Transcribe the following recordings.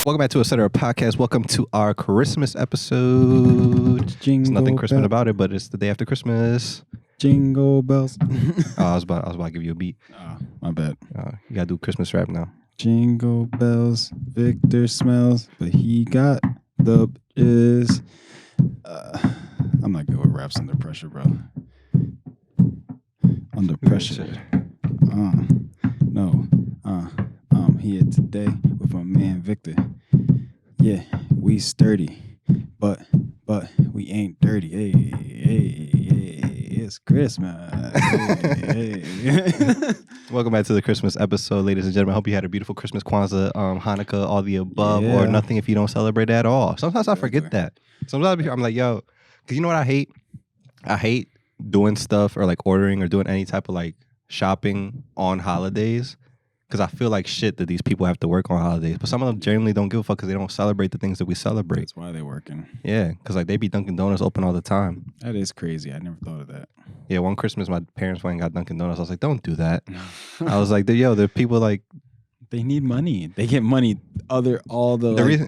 Welcome back to a Center podcast. Welcome to our Christmas episode. There's nothing Christmas about it, but it's the day after Christmas. Jingle bells. I was about to give you a beat. My bad. You gotta do Christmas rap now. Jingle bells, Victor smells, but he got the is. I'm not good with raps under pressure, bro. Under pressure. I'm here today with my man Victor. Yeah, we sturdy, but we ain't dirty. Hey, it's Christmas. Hey. Welcome back to the Christmas episode, ladies and gentlemen. I hope you had a beautiful Christmas, Kwanzaa, Hanukkah, all the above, or nothing if you don't celebrate at all. Sometimes I forget that. Sometimes I'm like, yo, because you know what I hate? I hate doing stuff or like ordering or doing any type of like shopping on holidays. Because I feel like shit that these people have to work on holidays. But some of them genuinely don't give a fuck because they don't celebrate the things that we celebrate. That's why they're working. Yeah, because like they be Dunkin' Donuts open all the time. That is crazy. I never thought of that. Yeah, one Christmas my parents went and got Dunkin' Donuts. I was like, don't do that. I was like, yo, there are people like... They need money. They get money all the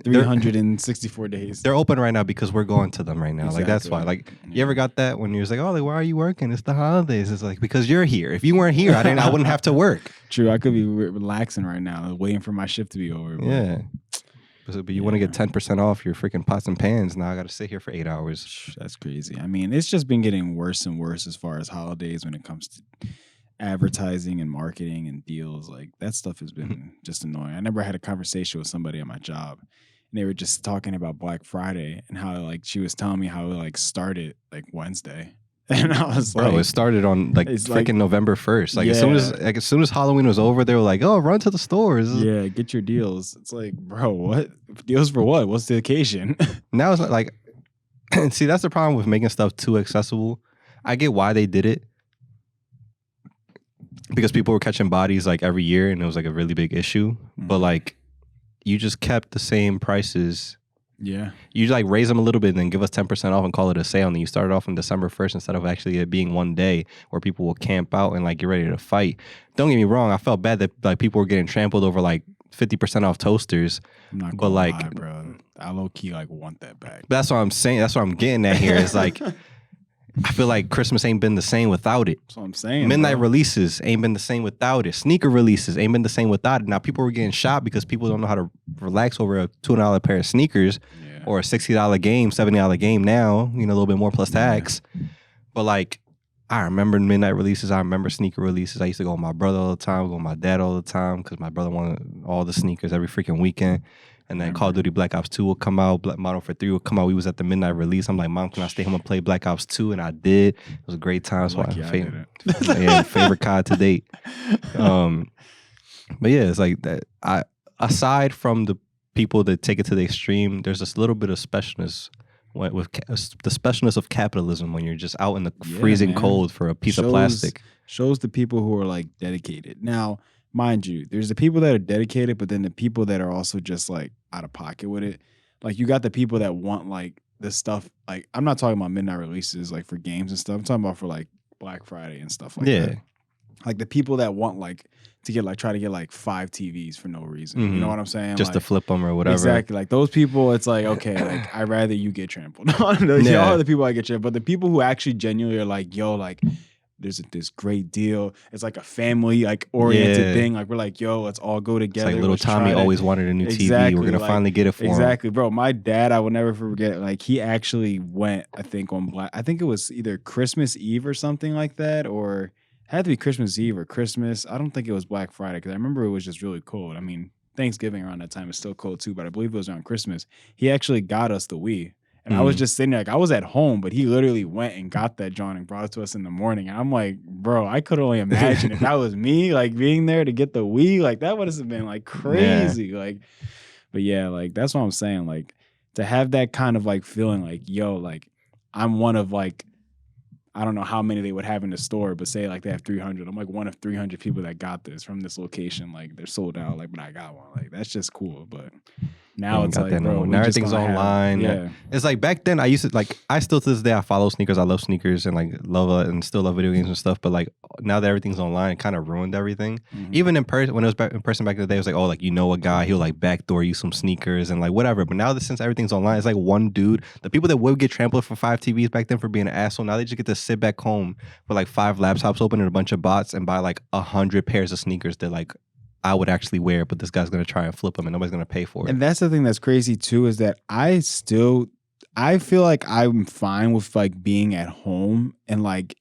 364 days. They're open right now because we're going to them right now. Exactly. Like, that's why. Like, you ever got that when you're like, oh, like, why are you working? It's the holidays. It's like, because you're here. If you weren't here, I wouldn't have to work. True. I could be relaxing right now, waiting for my shift to be over. But yeah. But you want to get 10% off your freaking pots and pans. Now I got to sit here for 8 hours. That's crazy. I mean, it's just been getting worse and worse as far as holidays when it comes to advertising and marketing and deals. Like, that stuff has been just annoying. I never had a conversation with somebody at my job, and they were just talking about Black Friday and how, like, she was telling me how it, like, started, like, Wednesday. And I was like... Bro, it started on, like, freaking November 1st. Like, yeah. as soon as Halloween was over, they were like, oh, run to the stores. Yeah, get your deals. It's like, bro, what? Deals for what? What's the occasion? Now it's like... See, that's the problem with making stuff too accessible. I get why they did it. Because people were catching bodies like every year and it was like a really big issue. But like, you just kept the same prices. Yeah. You like raise them a little bit and then give us 10% off and call it a sale. And then you started off on December 1st instead of actually it being one day where people will camp out and like get ready to fight. Don't get me wrong. I felt bad that like people were getting trampled over like 50% off toasters. I'm not gonna lie, bro. I low key like want that back. But that's what I'm saying. That's what I'm getting at here. Is like, I feel like Christmas ain't been the same without it. That's what I'm saying. Midnight releases ain't been the same without it. Sneaker releases ain't been the same without it. Now people were getting shot because people don't know how to relax over a $200 pair of sneakers or a $60 game, $70 game now, you know, a little bit more plus tax. But like, I remember midnight releases. I remember sneaker releases. I used to go with my brother all the time, go with my dad all the time because my brother wanted all the sneakers every freaking weekend. And then Call of Duty Black Ops 2 will come out. Modern Warfare 3 will come out. We was at the midnight release. I'm like, Mom, can I stay home and play Black Ops 2? And I did. It was a great time. So favorite COD to date. But yeah, it's like that. Aside from the people that take it to the extreme, there's this little bit of specialness with the specialness of capitalism when you're just out in the freezing cold for a piece of plastic. Shows the people who are like dedicated. Now, mind you, there's the people that are dedicated, but then the people that are also just like out of pocket with it. Like, you got the people that want like this stuff. Like, I'm not talking about midnight releases like for games and stuff. I'm talking about for like Black Friday and stuff like that. Like the people that want like to get like try to get like 5 TVs for no reason. You know what I'm saying? Just like, to flip them or whatever. Exactly. Like those people, it's like, okay, like I'd rather you get trampled. Y'all are the people I get trampled. But the people who actually genuinely are like, yo, like, there's this great deal. It's like a family like oriented thing. Like, we're like, yo, let's all go together. It's like little Tommy always wanted a new TV. We're gonna finally get it for him. Exactly, bro. My dad, I will never forget. Like, he actually went, I think it was either Christmas Eve or something like that, or it had to be Christmas Eve or Christmas. I don't think it was Black Friday because I remember it was just really cold. I mean, Thanksgiving around that time is still cold too, but I believe it was around Christmas. He actually got us the Wii. And I was just sitting there, like, I was at home, but he literally went and got that John and brought it to us in the morning. And I'm like, bro, I could only imagine if that was me, like, being there to get the Wii, like, that would have been, like, crazy. Yeah. Like, but yeah, like, that's what I'm saying. Like, to have that kind of, like, feeling like, yo, like, I'm one of, like, I don't know how many they would have in the store, but say, like, they have 300. I'm, like, one of 300 people that got this from this location. Like, they're sold out, like, but I got one. Like, that's just cool. But Now Ain't it's got like, that no bro, more. we Now just everything's gonna have- online. Yeah. It's like back then I used to like I still to this day I follow sneakers. I love sneakers and like love and still love video games and stuff. But like now that everything's online, it kind of ruined everything. Mhm. Even in person, when it was back in person back in the day, it was like, oh, like you know a guy, he'll like backdoor you some sneakers and like whatever. But now that since everything's online, it's like one dude. The people that would get trampled for 5 TVs back then for being an asshole, now they just get to sit back home with like 5 laptops open and a bunch of bots and buy like 100 pairs of sneakers that like I would actually wear, but this guy's gonna try and flip them and nobody's gonna pay for it. And that's the thing that's crazy too, is that I feel like I'm fine with like being at home and like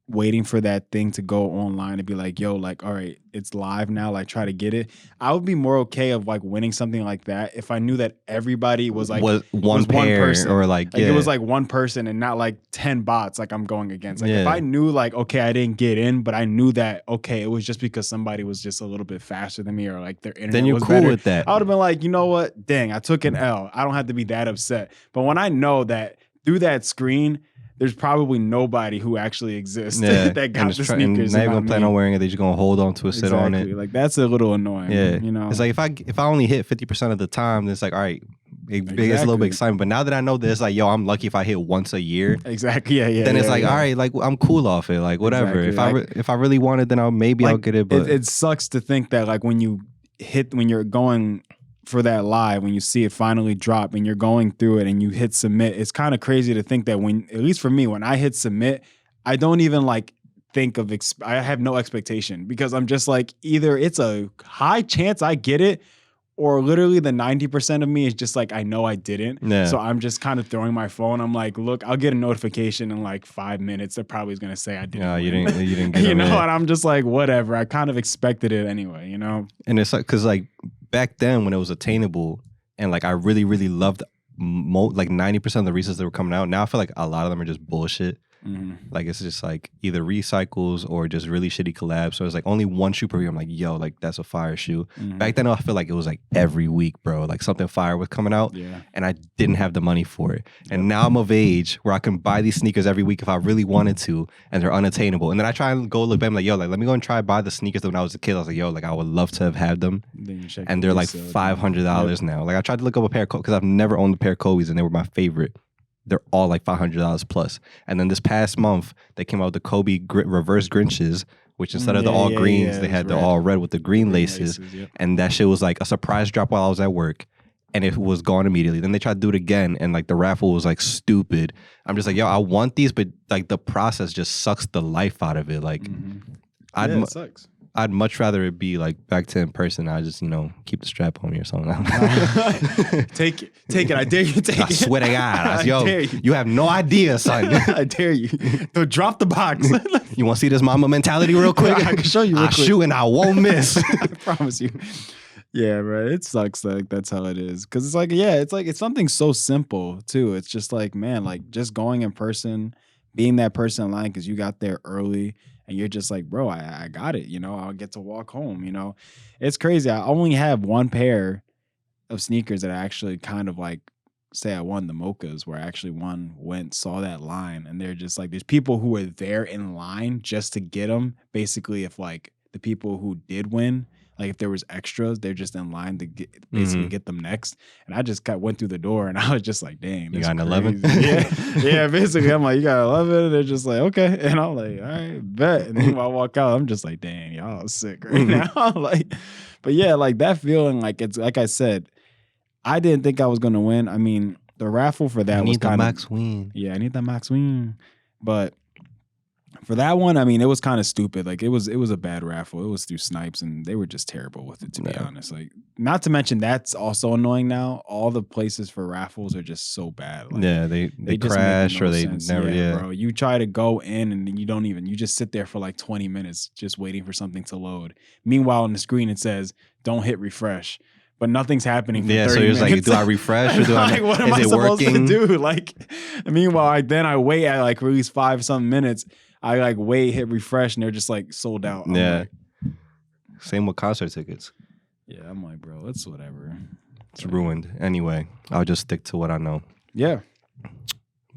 waiting for that thing to go online and be like, yo, like, all right, it's live now, like try to get it. I would be more okay of like winning something like that if I knew that everybody was like was one was one pair person. or like it was like one person and not like 10 bots like I'm going against. Like if Yeah. I knew like, okay, I didn't get in, but I knew that, okay, it was just because somebody was just a little bit faster than me or like their internet then you're was cool better. with that. I would have been like, you know what? Dang, I took an L. I don't have to be that upset. But when I know that through that screen, there's probably nobody who actually exists that got and the and sneakers. not and even not plan me. on wearing it. They're just gonna hold on to it, sit on it. Like that's a little annoying. Yeah, you know. it's like if I only hit 50% of the time, then it's like all right, it gets a little Exactly. bit exciting. But now that I know that it's like yo, I'm lucky if I hit once a year. Exactly. Yeah. Then it's yeah, like yeah. all right, like I'm cool off it, like whatever. Exactly. If I really want it, then I'll Like, get it. But it sucks to think that like when you're going for that live, when you see it finally drop and you're going through it and you hit submit, it's kind of crazy to think that when, at least for me, when I hit submit, I don't even like think of, I have no expectation because I'm just like, either it's a high chance I get it or literally the 90% of me is just like, I know I didn't. Yeah. So I'm just kind of throwing my phone. I'm like, look, I'll get a notification in like 5 minutes. They're probably going to say I didn't. no, you win. didn't get You them know, in. and I'm just like, whatever. I kind of expected it anyway, you know? And it's like because like back then when it was attainable and like I really really loved like 90% of the reasons that were coming out. Now I feel like a lot of them are just bullshit. Like it's just like either recycles or just really shitty collabs. So it's like only one shoe per year. I'm like, yo, like that's a fire shoe. Back then I feel like it was like every week, bro. Like something fire was coming out, Yeah. and I didn't have the money for it. And now I'm of age where I can buy these sneakers every week if I really wanted to, and they're unattainable. And then I try and go look back, I'm like, yo, like let me go and try and buy the sneakers that when I was a kid. I was like, yo, like I would love to have had them. Then you check And the they're like resale. $500 now. Like I tried to look up a pair of because I've never owned a pair of Kobe's and they were my favorite. They're all like $500 plus. And then this past month, they came out with the Kobe reverse Grinches, which instead of the all greens, they it had was the red. all red with the green laces. Yep. And that shit was like a surprise drop while I was at work. And it was gone immediately. Then they tried to do it again, and like the raffle was like stupid. I'm just like, yo, I want these, but like the process just sucks the life out of it. Like, Yeah, it sucks. I'd much rather it be like back to in person. I just, keep the strap on me or something. Take it. I dare you to take I it. swear to God. Yo, dare you. you have no idea, son. I dare you. So drop the box. You want to see this mama mentality real quick? I can show you real I quick. shoot and I won't miss. I promise you. Yeah, bro. It sucks. Like that's how it is. Cause it's like, yeah, it's something so simple too. It's just like, man, like just going in person, being that person in line because you got there early and you're just like, bro, I got it. I'll get to walk home. It's crazy. I only have one pair of sneakers that I actually kind of like say I won the Mochas, where I actually went, saw that line, and they're just like, there's people who were there in line just to get them. Basically, if like the people who did win, like if there was extras, they're just in line to get them next. And I just went through the door and I was just like, dang, You that's got an 11? crazy. Yeah, basically. I'm like, you got 11? And they're just like, okay. And I'm like, all right, bet. And then when I walk out, I'm just like, dang, y'all sick right now. Like, but yeah, like that feeling, like it's like I said, I didn't think I was gonna win. I mean, the raffle for that I was need the kind of Max Win. yeah, I need that Max Win. But for that one, I mean, it was kind of stupid. Like it was a bad raffle. It was through Snipes, and they were just terrible with it, to be Yeah. honest. Like, not to mention that's also annoying now. All the places for raffles are just so bad. Like, Yeah, they just make crash no or they sense. never. Yeah, bro. You try to go in and then you just sit there for like 20 minutes just waiting for something to load. Meanwhile, on the screen it says, "Don't hit refresh." But nothing's happening for 30 So you're just like, minutes. do I refresh or do I? Like, what am is I it supposed working? to do? Like, meanwhile, I wait at like at least 5-something minutes. I like wait, hit refresh, and they're just like sold out. I'm Yeah. like, Same with concert tickets. yeah, I'm like, bro, it's whatever. It's ruined. Anyway, I'll just stick to what I know. Yeah.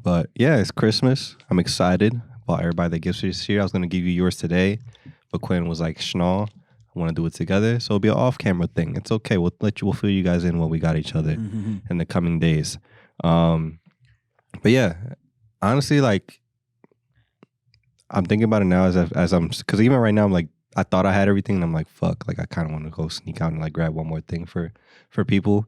But yeah, it's Christmas. I'm excited. Bought everybody the gifts this year. I was gonna give you yours today, but Quinn was like, "Schnaw, want to do it together. So it'll be an off-camera thing. It's okay. We'll fill you guys in when we got each other in the coming days. But yeah, honestly, like I'm thinking about it now as I'm, because even right now I'm like, I thought I had everything and I'm like, fuck, like I kind of want to go sneak out and like grab one more thing for people.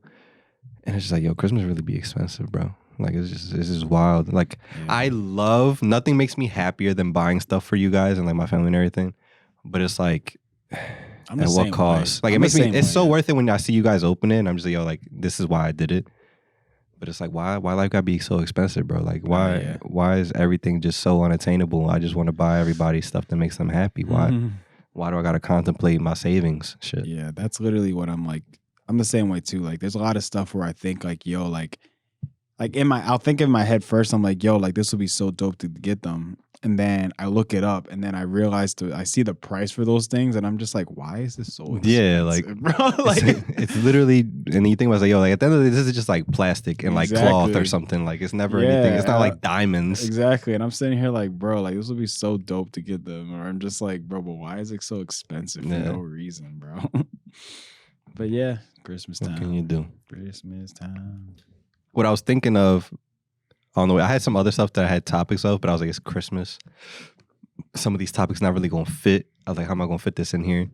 And it's just like, yo, Christmas really be expensive, bro. Like it's just wild. Like nothing makes me happier than buying stuff for you guys and like my family and everything. But it's like, at what cost? Like it's so worth it when I see you guys open it and I'm just like, yo, like this is why I did it. But it's like, why life gotta be so expensive, bro? Like why is everything just so unattainable? I just want to buy everybody stuff that makes them happy. Why do I gotta contemplate my savings? Shit. Yeah, that's literally what I'm like. I'm the same way too. Like there's a lot of stuff where I think like, yo, like I'll think in my head first, I'm like, yo, like this would be so dope to get them. And then I look it up and then I realize I see the price for those things and I'm just like, why is this so expensive? Yeah, like, bro, like it's literally, and you think about like, yo, like at the end of the day, this is just like plastic and like cloth or something. Like it's never anything. It's not like diamonds. Exactly. And I'm sitting here like, bro, like this would be so dope to get them. Or I'm just like, bro, but why is it so expensive for no reason, bro? But yeah, Christmas time. What can you do? Christmas time. What I was thinking of on the way, I had some other stuff that I had topics of, but I was like, it's Christmas. Some of these topics not really gonna fit. I was like, how am I gonna fit this in here?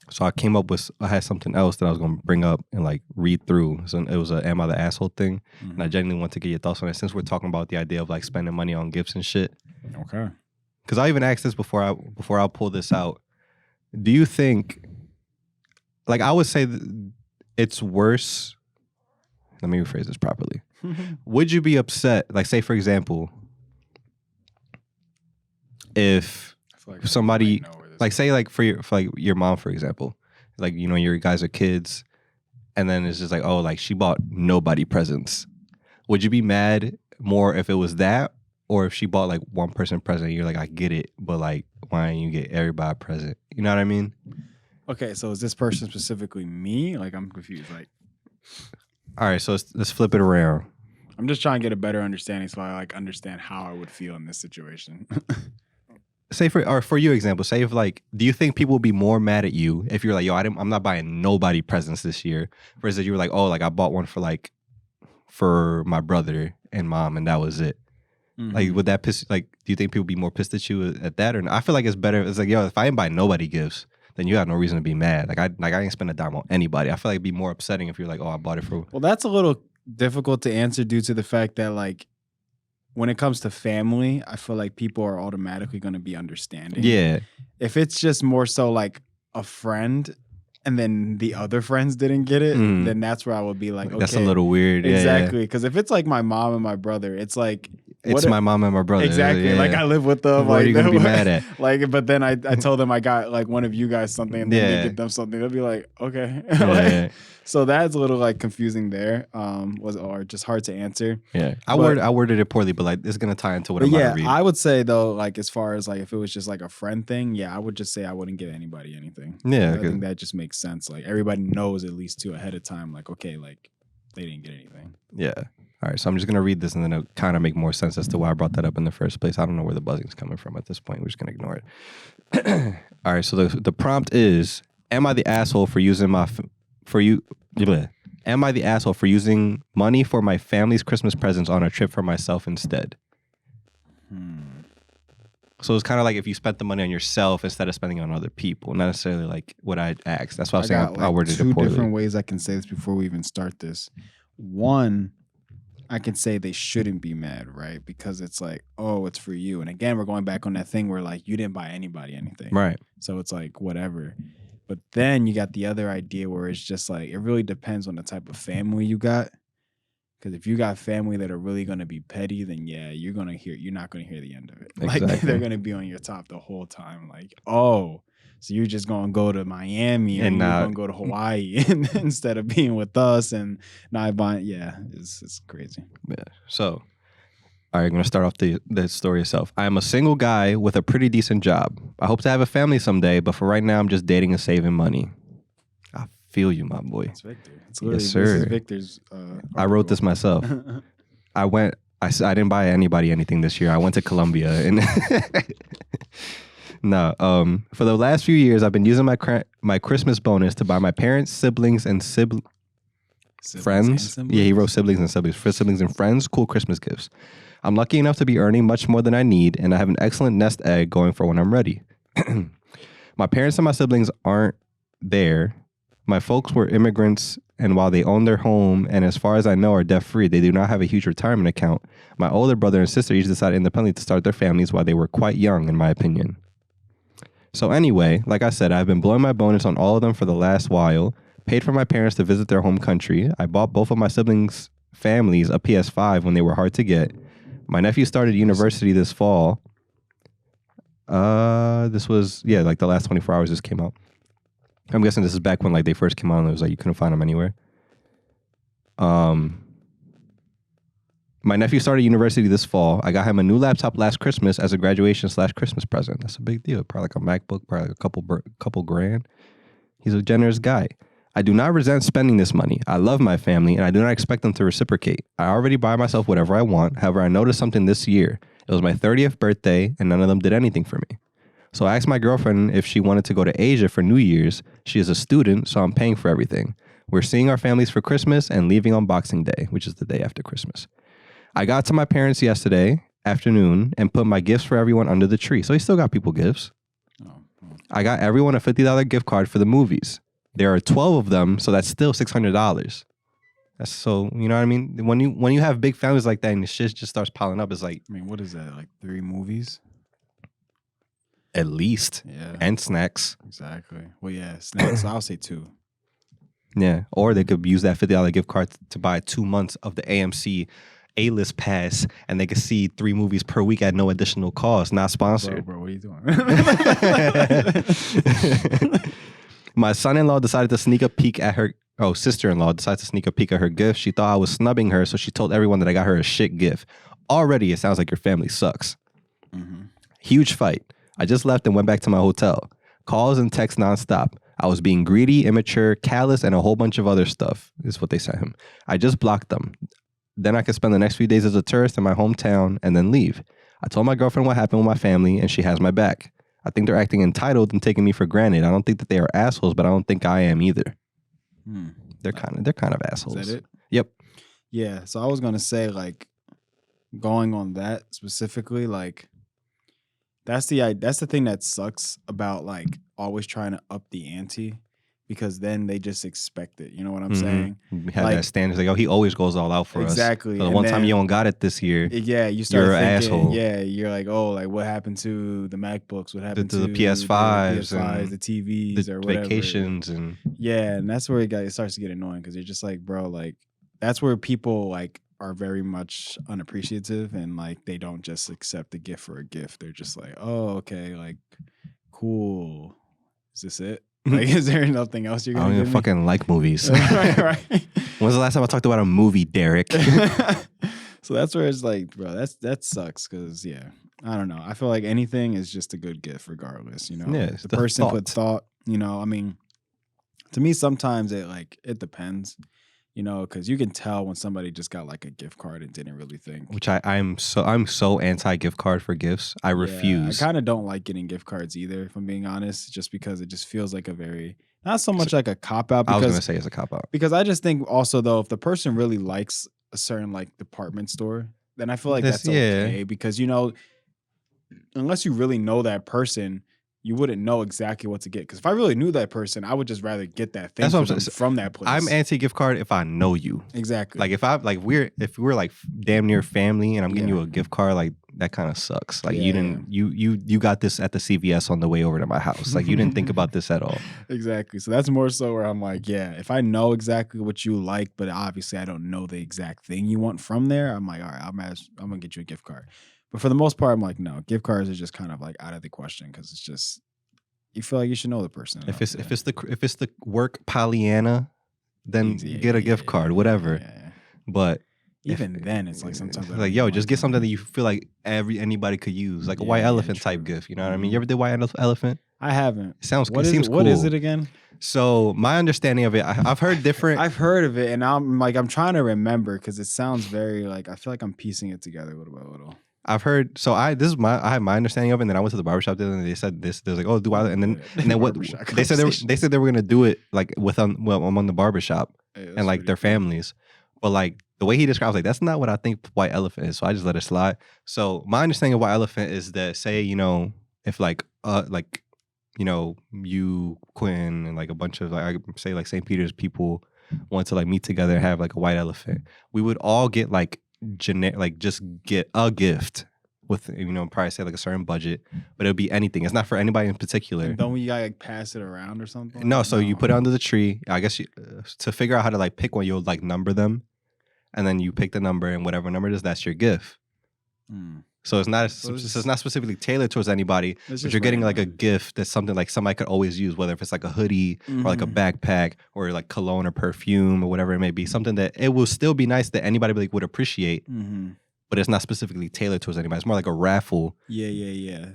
So I had something else that I was gonna bring up and like read through. So it was a Am I the Asshole thing. And I genuinely want to get your thoughts on it since we're talking about the idea of like spending money on gifts and shit. Okay. Because I even asked this before I pull this out. Do you think, like I would say it's worse. Let me rephrase this properly. Would you be upset, like say for example, if somebody, like say like for your mom, for example, like, you know, your guys are kids and then it's just like, oh, like she bought nobody presents. Would you be mad more if it was that or if she bought like one person present and you're like, I get it, but like why don't you get everybody a present? You know what I mean? Okay, so is this person specifically me? Like I'm confused. Like, all right, so let's flip it around. I'm just trying to get a better understanding so I like understand how I would feel in this situation. Say for your example, say if like, do you think people would be more mad at you if you're like, yo, I'm not buying nobody presents this year, versus you were like, oh, like I bought one for my brother and mom and that was it. Like would that piss, like do you think people would be more pissed at you at that or not? I feel like it's better. It's like, yo, if I ain't buy nobody gifts, then you have no reason to be mad. Like I ain't spend a dime on anybody. I feel like it'd be more upsetting if you're like, oh, I bought it for. Well, that's a little difficult to answer due to the fact that like when it comes to family, I feel like people are automatically going to be understanding. Yeah. If it's just more so like a friend and then the other friends didn't get it, then that's where I would be like, okay. That's a little weird. Exactly. Because if it's like my mom and my brother, it's like, it's my mom and my brother. Exactly. Yeah. Like I live with them. What like, are you gonna be mad at? Like, but then I told them I got like one of you guys something and then they get them something. They'll be like, okay. Like, so that's a little like confusing there. Or just hard to answer. Yeah. I worded it poorly, but like it's gonna tie into what I'm about to read. I would say though, like as far as like if it was just like a friend thing, yeah, I would just say I wouldn't get anybody anything. Yeah. I think that just makes sense. Like everybody knows at least ahead of time, like, okay, like they didn't get anything. Yeah. All right, so I'm just going to read this and then it'll kind of make more sense as to why I brought that up in the first place. I don't know where the buzzing's coming from at this point. We're just going to ignore it. All right, so the prompt is, am I the asshole for using am I the asshole for using money for my family's Christmas presents on a trip for myself instead? So it's kind of like if you spent the money on yourself instead of spending it on other people, not necessarily like what I asked. That's why I was saying I worded it poorly. Two different ways I can say this before we even start this. One, I can say they shouldn't be mad, right? Because it's like, oh, it's for you. And again, we're going back on that thing where like you didn't buy anybody anything. Right. So it's like whatever. But then you got the other idea where it's just like, it really depends on the type of family you got. Because if you got family that are really going to be petty, then yeah, you're not going to hear the end of it. Exactly. Like they're going to be on your top the whole time. Like, oh, so you're just going to go to Miami and you're going to go to Hawaii instead of being with us and not buying. Yeah, it's crazy. Yeah. So, all right, I'm going to start off the story itself. I am a single guy with a pretty decent job. I hope to have a family someday, but for right now, I'm just dating and saving money. I feel you, my boy. It's Victor. It's literally, yes, sir. This is Victor's. I wrote this myself. I didn't buy anybody anything this year. I went to Colombia and No. For the last few years, I've been using my Christmas bonus to buy my parents, siblings, and friends. Yeah, he wrote siblings and siblings. For siblings and friends, cool Christmas gifts. I'm lucky enough to be earning much more than I need, and I have an excellent nest egg going for when I'm ready. My parents and my siblings aren't there. My folks were immigrants, and while they own their home and as far as I know are debt free, they do not have a huge retirement account. My older brother and sister each decided independently to start their families while they were quite young, in my opinion. So anyway, like I said, I've been blowing my bonus on all of them for the last while. Paid for my parents to visit their home country. I bought both of my siblings' families a PS5 when they were hard to get. My nephew started university this fall. This was, like the last 24 hours this came out. I'm guessing this is back when like they first came out and it was like you couldn't find them anywhere. My nephew started university this fall. I got him a new laptop last Christmas as a graduation/Christmas present. That's a big deal. Probably like a MacBook, probably like a couple grand. He's a generous guy. I do not resent spending this money. I love my family and I do not expect them to reciprocate. I already buy myself whatever I want. However, I noticed something this year. It was my 30th birthday and none of them did anything for me. So I asked my girlfriend if she wanted to go to Asia for New Year's. She is a student, so I'm paying for everything. We're seeing our families for Christmas and leaving on Boxing Day, which is the day after Christmas. I got to my parents yesterday afternoon and put my gifts for everyone under the tree. So he still got people gifts. I got everyone a $50 gift card for the movies. There are 12 of them, so that's still $600. That's so, you know what I mean? When you have big families like that and the shit just starts piling up, it's like, I mean, what is that? Like 3 movies? At least. Yeah. And snacks. Exactly. Well, yeah, snacks. I'll say 2. Yeah. Or they could use that $50 gift card to buy 2 months of the AMC A-list pass, and they could see 3 movies per week at no additional cost. Not sponsored. Bro, what are you doing? My son-in-law decided to sneak a peek at her. Oh, sister-in-law decided to sneak a peek at her gift. She thought I was snubbing her, so she told everyone that I got her a shit gift. Already, it sounds like your family sucks. Mm-hmm. Huge fight. I just left and went back to my hotel. Calls and texts nonstop. I was being greedy, immature, callous, and a whole bunch of other stuff, is what they sent him. I just blocked them. Then I could spend the next few days as a tourist in my hometown and then leave. I told my girlfriend what happened with my family, and she has my back. I think they're acting entitled and taking me for granted. I don't think that they are assholes, but I don't think I am either. They're kind of assholes. Is that it? Yep. Yeah. So I was gonna say, like, going on that specifically, like, that's the thing that sucks about like always trying to up the ante, because then they just expect it. You know what I'm saying? We have that standard, like, oh, he always goes all out for us. Exactly. So the one time you don't got it this year, yeah, you start you're thinking, an asshole. Yeah, you're like, oh, like what happened to the MacBooks? What happened to to the PS5s, and the TVs, the or whatever. vacations, and yeah, and that's where it starts to get annoying, because you're just like, bro, like that's where people like are very much unappreciative, and like they don't just accept the gift for a gift. They're just like, oh, okay, like cool. Is this it? Like, is there nothing else you're gonna I don't even fucking like movies. right. When's the last time I talked about a movie, Derek? So that's where it's like, bro, that sucks, because yeah, I don't know. I feel like anything is just a good gift regardless, you know. Yeah, the person thought. put thought, you know. I mean, to me sometimes it depends, you know, because you can tell when somebody just got like a gift card and didn't really think. Which I'm so anti gift card for gifts. I refuse. I kind of don't like getting gift cards either, if I'm being honest, just because it just feels like a very, not so much like a cop out. I was gonna say it's a cop out, because I just think also though, if the person really likes a certain like department store, then I feel like that's okay, because you know, unless you really know that person, you wouldn't know exactly what to get. Because if I really knew that person, I would just rather get that thing from that place. I'm anti gift card if I know you. Exactly. Like if we're like damn near family and I'm getting you a gift card, like that kind of sucks. Like you got this at the CVS on the way over to my house. Like you didn't think about this at all. Exactly. So that's more so where I'm like, yeah, if I know exactly what you like, but obviously I don't know the exact thing you want from there, I'm like, all right, I'm gonna get you a gift card. But for the most part, I'm like, no, gift cards are just kind of like out of the question, because it's just, you feel like you should know the person. If it's the work Pollyanna, then get a gift card, whatever. Yeah. But even then, it's like sometimes like, yo, just get something that you feel like anybody could use, like a white elephant type gift. You know what I mean? You ever did white elephant? I haven't. It seems cool. What is it again? So my understanding of it, I've heard different. I've heard of it, and I'm trying to remember, because it sounds very like, I feel like I'm piecing it together little by little. I've heard. So I had my understanding of it, and then I went to the barbershop there, and they said this. They're like, oh, do I? And then what? They said they were gonna do it like among the barbershop and like their families, but like the way he describes, like that's not what I think white elephant is. So I just let it slide. So my understanding of white elephant is that say if like you Quinn and like a bunch of like I say like St. Peter's people want to like meet together and have like a white elephant, we would all get like just get a gift with probably say like a certain budget, but it'll be anything. It's not for anybody in particular. And don't we gotta like pass it around or something? No, so you put it under the tree. I guess to figure out how to like pick one, you'll like number them, and then you pick the number, and whatever number it is, that's your gift. So it's not specifically tailored towards anybody, but you're getting like a gift that's something like somebody could always use, whether if it's like a hoodie or like a backpack or like cologne or perfume or whatever it may be, something that it will still be nice that anybody like would appreciate, but it's not specifically tailored towards anybody. It's more like a raffle. Yeah.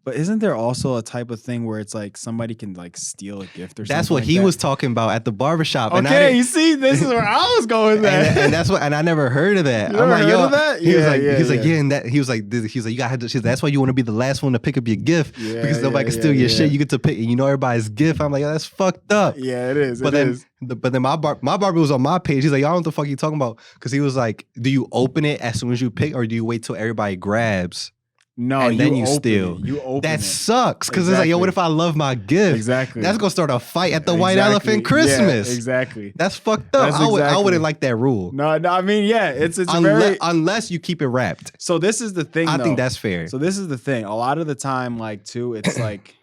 But isn't there also a type of thing where it's like somebody can like steal a gift or something? That's what he was talking about at the barbershop. Okay, you see, this is where I was going with that. and that's what, and I never heard of that. You heard of that? He was like, you gotta have to. That's why you want to be the last one to pick up your gift because nobody can steal your shit. You get to pick, everybody's gift. I'm like, that's fucked up. Yeah, it is. But then my barber was on my page. He's like, y'all know what the fuck you talking about? Because he was like, do you open it as soon as you pick, or do you wait till everybody grabs? No, and then you steal. You open that it. sucks because it's like, yo, what if I love my gift? Exactly. That's gonna start a fight at the White Elephant Christmas. Yeah, exactly. That's fucked up. I wouldn't like that rule. No. I mean, yeah, it's unless you keep it wrapped. So this is the thing. I think that's fair. So this is the thing. A lot of the time, like too, it's like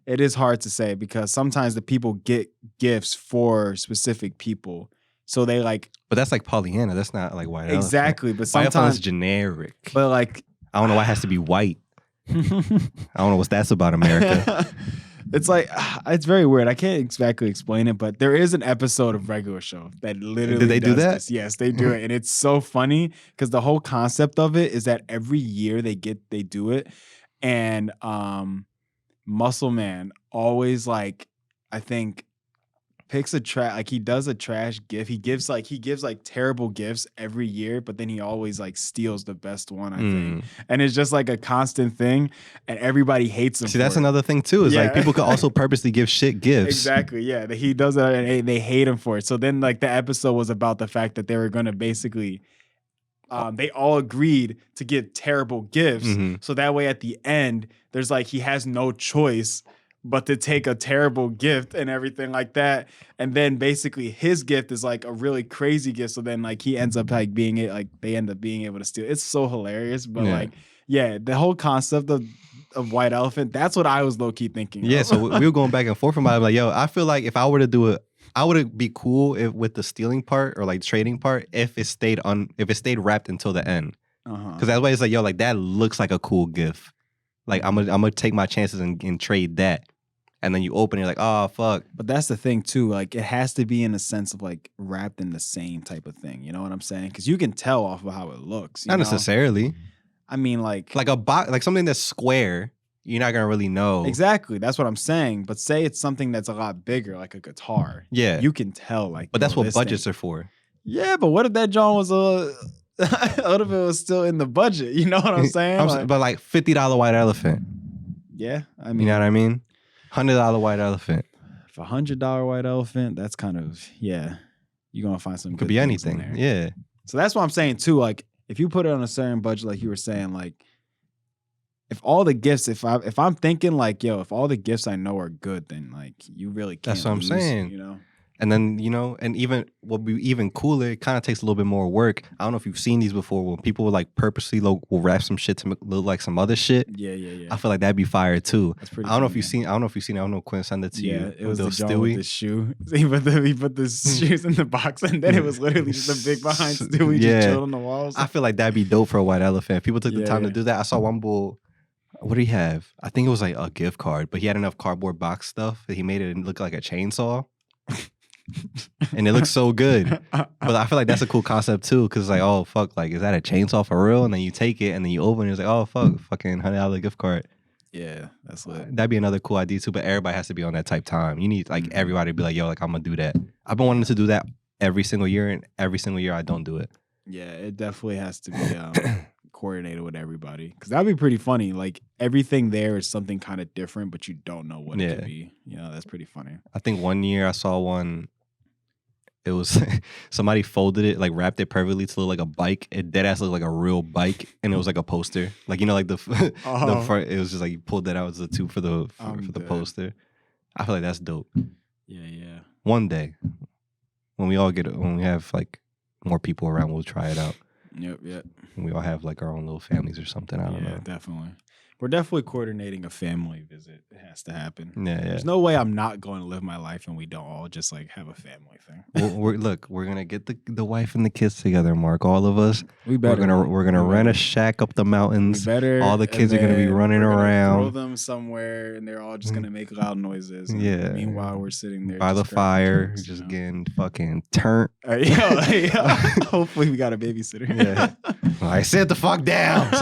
it is hard to say because sometimes the people get gifts for specific people. So they like. But that's like Pollyanna. That's not like White Elephant. Exactly. But sometimes sometimes it's generic. But like. I don't know why it has to be white. I don't know what that's about, America. It's like, it's very weird. I can't exactly explain it, but there is an episode of Regular Show that literally Did they do that? This. Yes, they do it. And it's so funny because the whole concept of it is that every year they do it. And Muscle Man always like, I think, picks he does a trash gift. He gives like terrible gifts every year, but then he always like steals the best one, I think. And it's just like a constant thing, and everybody hates him. See, that's another thing too. Is like people could also purposely give shit gifts. Exactly. Yeah, he does that, and they hate him for it. So then, like the episode was about the fact that they were going to basically. They all agreed to give terrible gifts, so that way at the end, there's like he has no choice but to take a terrible gift and everything like that. And then basically his gift is like a really crazy gift. So then like he ends up like being it, like they end up being able to steal. It's so hilarious. But the whole concept of White Elephant, that's what I was low key thinking. Yeah. So we were going back and forth about it. Like, yo, I feel like if I were to do it, I would be cool with the stealing part or like trading part if it stayed wrapped until the end. Because that way it's like, yo, like that looks like a cool gift. Like I'm gonna take my chances and trade that, and then you open it like, oh fuck. But that's the thing too. Like it has to be in a sense of like wrapped in the same type of thing. You know what I'm saying? Because you can tell off of how it looks. Not necessarily. I mean, like a box, like something that's square. You're not gonna really know exactly. That's what I'm saying. But say it's something that's a lot bigger, like a guitar. Yeah, you can tell. Like, but that's what budgets are for. Yeah, but what if that John was what if it was still in the budget? You know what I'm saying? But like $50 White Elephant. Yeah, I mean, you know what I mean? $100 White Elephant. For $100 White Elephant, that's kind of you're gonna find some. Could be anything. Yeah. So that's what I'm saying too. Like if you put it on a certain budget, like you were saying, like if all the gifts, if I'm thinking like, yo, if all the gifts I know are good, then like you really can't. That's what I'm saying. You know. And then, and even what would be even cooler, it kind of takes a little bit more work. I don't know if you've seen these before, when people will like purposely will wrap some shit to look like some other shit. Yeah. I feel like that'd be fire too. That's pretty. I don't know if you've seen. I don't know. Quinn sent it to you. Yeah, it was the John with the shoe. He put the shoes in the box, and then it was literally just a big behind Stewie just chilled on the walls. I feel like that'd be dope for a White Elephant. If people took the time to do that. I saw one bull. What did he have? I think it was like a gift card, but he had enough cardboard box stuff that he made it look like a chainsaw. And it looks so good. But I feel like that's a cool concept too, because like, oh fuck, like is that a chainsaw for real? And then you take it and then you open it, it's like, oh fuck, fucking $100 gift card. Yeah, that's lit. That'd be another cool idea too, but everybody has to be on that type time. You need like everybody to be like, yo, like I'm gonna do that. I've been wanting to do that every single year, and every single year I don't do it. Yeah, it definitely has to be coordinated with everybody because that'd be pretty funny. Like everything there is something kind of different, but you don't know what it could be. You know, that's pretty funny. I think one year I saw one. It was somebody folded it, like wrapped it perfectly to look like a bike. It dead ass looked like a real bike, and it was like a poster. Like like the the front. It was just like you pulled that out as a tube for the poster. I feel like that's dope. Yeah. One day, when we have like more people around, we'll try it out. Yep. And we all have like our own little families or something. I don't know. Yeah, definitely. We're definitely coordinating a family visit. It has to happen. Yeah. There's no way I'm not going to live my life and we don't all just like have a family thing. We're gonna get the wife and the kids together, Mark. All of us. We better. We're gonna rent a shack up the mountains. Better. All the kids are gonna be running around. Throw them somewhere, and they're all just gonna make loud noises. Yeah. Meanwhile, we're sitting there by the fire, just getting fucking turnt. Hopefully, we got a babysitter. Yeah. I sit the fuck down.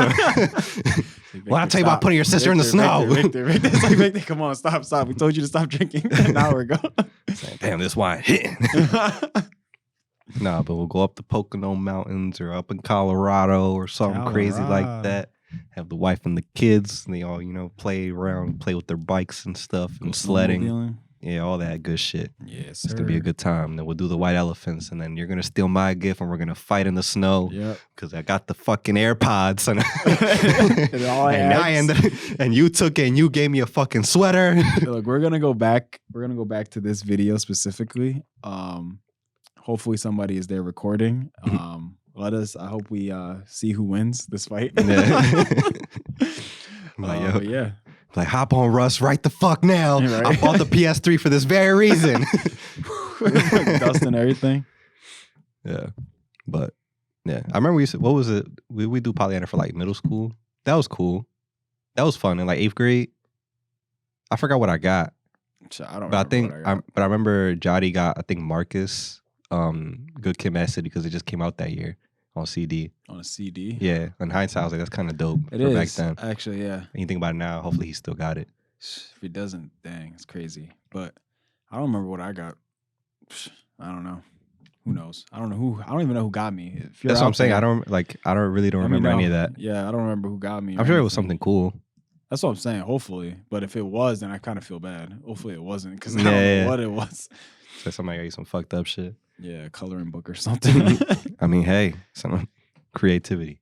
Why I tell you about putting your sister in the snow? Victor. It's like, Victor, come on, stop. We told you to stop drinking an hour ago. Damn, this wine hitting. Nah, but we'll go up the Pocono Mountains or up in Colorado or something crazy like that. Have the wife and the kids. And they all, play around, play with their bikes and stuff and sledding. Yeah, all that good shit. Yes, it's gonna be a good time. Then we'll do the white elephants, and then you're gonna steal my gift, and we're gonna fight in the snow. Yep. Because I got the fucking AirPods, and you took it, and you gave me a fucking sweater. Look, we're gonna go back. We're gonna go back to this video specifically. Hopefully, somebody is there recording. I hope we see who wins this fight. Yeah. Like, hop on, Russ, right the fuck now. Right. I bought the PS3 for this very reason. Dust and everything. Yeah. But, yeah. I remember what was it? We do Pollyanna for, like, middle school. That was cool. That was fun. In, like, 8th grade, I forgot what I got. I don't but I remember Jody got, I think, Marcus, Good Kid, Mad City, because it just came out that year. On CD. On a CD? Yeah. In hindsight, I was like, that's kind of dope. It is. Back then. Actually, yeah. And you think about it now, hopefully he still got it. If he doesn't, dang, it's crazy. But I don't remember what I got. I don't know. Who knows? I don't even know who got me. That's what I'm saying. I don't remember any of that. Yeah, I don't remember who got me. I'm sure it was something cool. That's what I'm saying. Hopefully. But if it was, then I kind of feel bad. Hopefully it wasn't, because I don't know what it was. So somebody got you some fucked up shit. Yeah, a coloring book or something. I mean, hey, some creativity.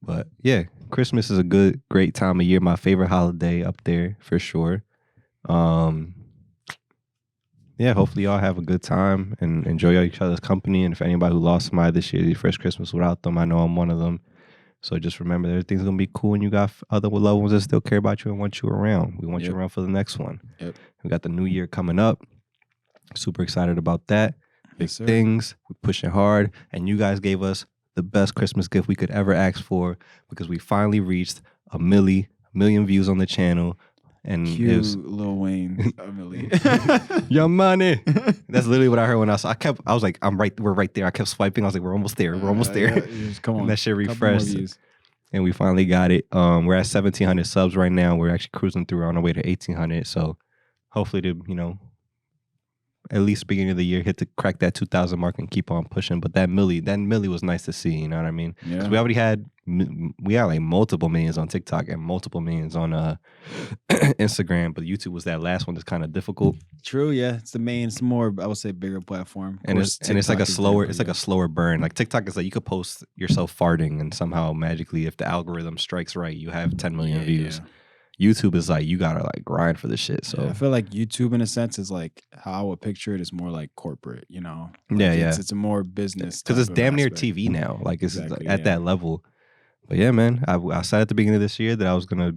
But yeah, Christmas is a great time of year. My favorite holiday up there for sure. Yeah, hopefully y'all have a good time and enjoy each other's company. And if anybody who lost somebody this year, your first Christmas without them, I know I'm one of them. So just remember that everything's gonna be cool, and you got other loved ones that still care about you and want you around. We want you around for the next one. Yep. We got the new year coming up. Super excited about that. Big things. We're pushing hard. And you guys gave us the best Christmas gift we could ever ask for, because we finally reached a million views on the channel. And Cue it was Lil Wayne, a million. Your money. That's literally what I heard when I was like, we're right there. I kept swiping. I was like, we're almost there. We're almost there. Come on. And that shit refreshed. And we finally got it. We're at 1,700 subs right now. We're actually cruising through on our way to 1,800. So hopefully to, at least beginning of the year, crack that 2,000 mark and keep on pushing. But that milli was nice to see. You know what I mean? Yeah. 'Cause we already had like multiple millions on TikTok and multiple millions on Instagram. But YouTube was that last one that's kind of difficult. True. Yeah, it's the main. It's more, I would say, bigger platform. And it's like a slower burn. Like TikTok is like you could post yourself farting and somehow magically, if the algorithm strikes right, you have 10 million views. Yeah. YouTube is like you gotta like grind for this shit. So I feel like YouTube in a sense is like how I would picture it is more like corporate, Like it's a more business, because it's damn near TV now. Like it's at that level. But yeah, man, I said at the beginning of this year that I was gonna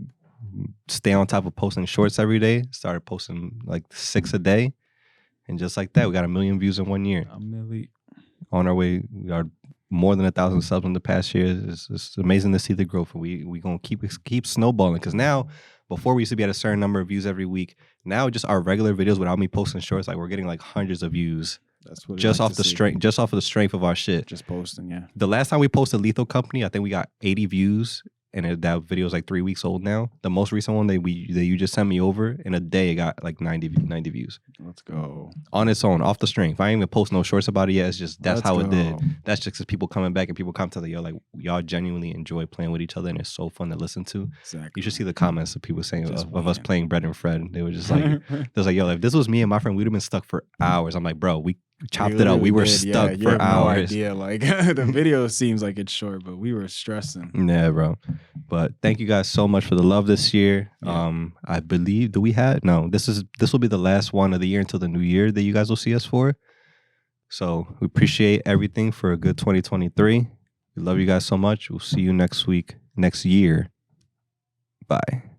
stay on top of posting shorts every day. Started posting like 6 a day, and just like that, we got 1 million views in 1 year. On our way, we are more than 1,000 subs in the past year. It's amazing to see the growth. And we gonna keep snowballing, because now, before we used to be at a certain number of views every week. Now just our regular videos without me posting shorts, like we're getting like hundreds of views. That's what just off the strength of our shit. Just posting, yeah. The last time we posted Lethal Company, I think we got 80 views that video is like 3 weeks old now. The most recent one that you just sent me over, in a day it got like 90 views. Let's go. On its own, off the strength. I ain't even post no shorts about it yet. It's just that's Let's how go. it did. That's just because people coming back and people come to yo, like, y'all genuinely enjoy playing with each other and it's so fun to listen to. Exactly. You should see the comments of people saying Just of us win. playing Bread and Fred. They were just like, they was like, yo, if this was me and my friend, we'd have been stuck for hours. I'm like, bro, we chopped it up. We were stuck you for have hours. No idea. Like the video seems like it's short, but we were stressing. Yeah, bro. But thank you guys so much for the love this year. Yeah. I believe this will be the last one of the year until the new year that you guys will see us for. So we appreciate everything for a good 2023. We love you guys so much. We'll see you next year. Bye.